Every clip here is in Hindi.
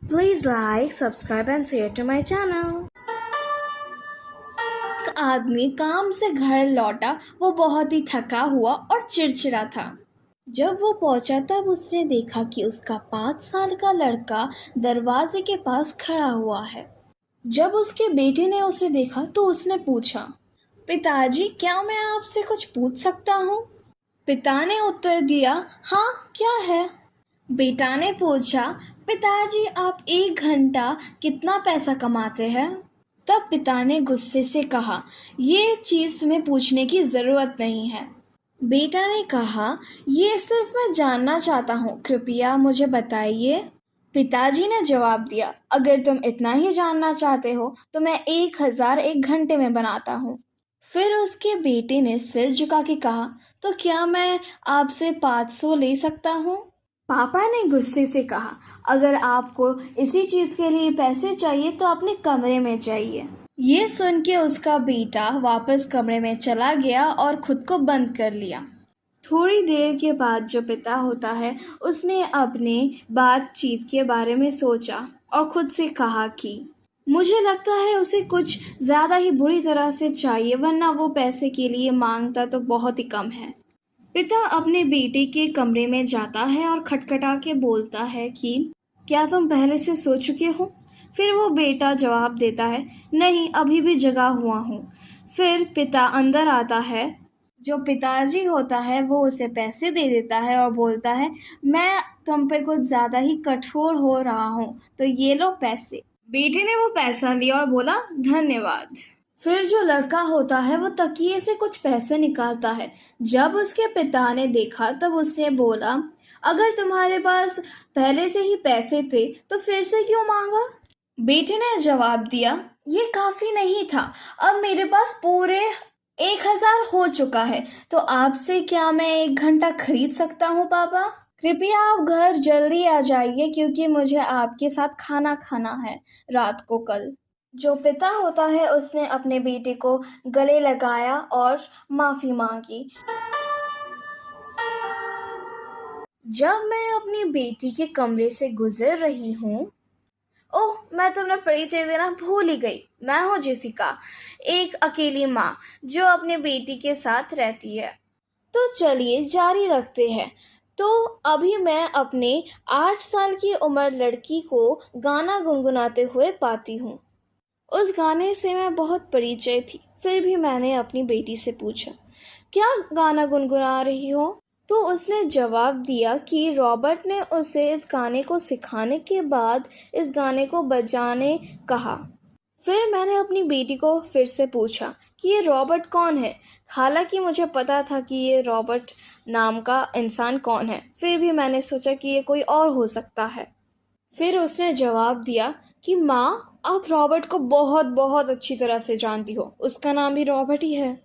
Please like, subscribe and share to my channel. एक आदमी काम से घर लौटा। वो बहुत ही थका हुआ और चिड़चिड़ा था। जब वो पहुंचा तब उसने देखा कि उसका 5 साल का लड़का दरवाजे के पास खड़ा हुआ है। जब उसके बेटे ने उसे देखा तो उसने पूछा, पिताजी क्या मैं आपसे कुछ पूछ सकता हूँ? पिता ने उत्तर दिया, हाँ क्या है? बेटा ने पूछा, पिताजी आप 1 घंटा कितना पैसा कमाते हैं? तब पिता ने गुस्से से कहा, ये चीज़ तुम्हें पूछने की ज़रूरत नहीं है। बेटा ने कहा, ये सिर्फ मैं जानना चाहता हूँ, कृपया मुझे बताइए। पिताजी ने जवाब दिया, अगर तुम इतना ही जानना चाहते हो तो मैं 1000 1 घंटे में बनाता हूँ। फिर उसके बेटे ने सिर झुका के कहा, तो क्या मैं आपसे 500 ले सकता हूँ? पापा ने गुस्से से कहा, अगर आपको इसी चीज़ के लिए पैसे चाहिए तो अपने कमरे में जाइए। ये सुन के उसका बेटा वापस कमरे में चला गया और खुद को बंद कर लिया। थोड़ी देर के बाद जो पिता होता है उसने अपने बातचीत के बारे में सोचा और खुद से कहा कि मुझे लगता है उसे कुछ ज़्यादा ही बुरी तरह से चाहिए, वरना वो पैसे के लिए मांगता तो बहुत ही कम है। पिता अपने बेटे के कमरे में जाता है और खटखटा के बोलता है कि क्या तुम पहले से सो चुके हो? फिर वो बेटा जवाब देता है, नहीं अभी भी जगा हुआ हूँ। फिर पिता अंदर आता है। जो पिताजी होता है वो उसे पैसे दे देता है और बोलता है, मैं तुम पे कुछ ज़्यादा ही कठोर हो रहा हूँ, तो ये लो पैसे। बेटे ने वो पैसा लिया और बोला, धन्यवाद। फिर जो लड़का होता है वो तकिए से कुछ पैसे निकालता है। जब उसके पिता ने देखा तब उसने बोला, अगर तुम्हारे पास पहले से ही पैसे थे तो फिर से क्यों मांगा? बेटे ने जवाब दिया, ये काफ़ी नहीं था, अब मेरे पास पूरे 1000 हो चुका है, तो आपसे क्या मैं 1 घंटा खरीद सकता हूँ पापा? कृपया आप घर जल्दी आ जाइए क्योंकि मुझे आपके साथ खाना खाना है रात को कल। जो पिता होता है उसने अपने बेटे को गले लगाया और माफ़ी मांगी। जब मैं अपनी बेटी के कमरे से गुजर रही हूँ, ओह मैं तुम्हें परिचय देना भूल ही गई। मैं हूँ जेसिका, एक अकेली माँ जो अपने बेटी के साथ रहती है। तो चलिए जारी रखते हैं। तो अभी मैं अपने 8 साल की उम्र लड़की को गाना गुनगुनाते हुए पाती हूँ। उस गाने से मैं बहुत परिचय थी, फिर भी मैंने अपनी बेटी से पूछा, क्या गाना गुनगुना रही हो? तो उसने जवाब दिया कि रॉबर्ट ने उसे इस गाने को सिखाने के बाद इस गाने को बजाने कहा। फिर मैंने अपनी बेटी को फिर से पूछा कि ये रॉबर्ट कौन है। हालांकि मुझे पता था कि ये रॉबर्ट नाम का इंसान कौन है, फिर भी मैंने सोचा कि ये कोई और हो सकता है। फिर उसने जवाब दिया कि माँ, आप रॉबर्ट को बहुत बहुत अच्छी तरह से जानती हो, उसका नाम भी रॉबर्ट ही है।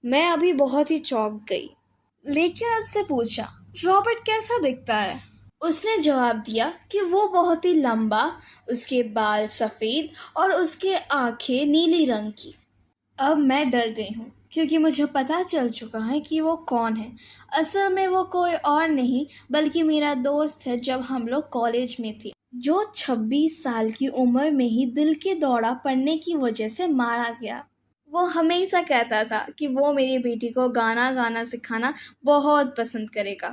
मैं अभी बहुत ही चौंक गई, लेकिन उससे पूछा, रॉबर्ट कैसा दिखता है? उसने जवाब दिया कि वो बहुत ही लंबा, उसके बाल सफ़ेद और उसके आंखें नीली रंग की। अब मैं डर गई हूँ क्योंकि मुझे पता चल चुका है कि वो कौन है। असल में वो कोई और नहीं बल्कि मेरा दोस्त है, जब हम लोग कॉलेज में थे, जो 26 साल की उम्र में ही दिल के दौरा पड़ने की वजह से मारा गया। वो हमेशा कहता था कि वो मेरी बेटी को गाना गाना सिखाना बहुत पसंद करेगा,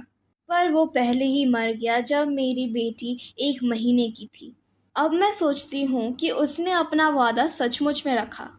पर वो पहले ही मर गया जब मेरी बेटी 1 महीने की थी। अब मैं सोचती हूँ कि उसने अपना वादा सचमुच में रखा।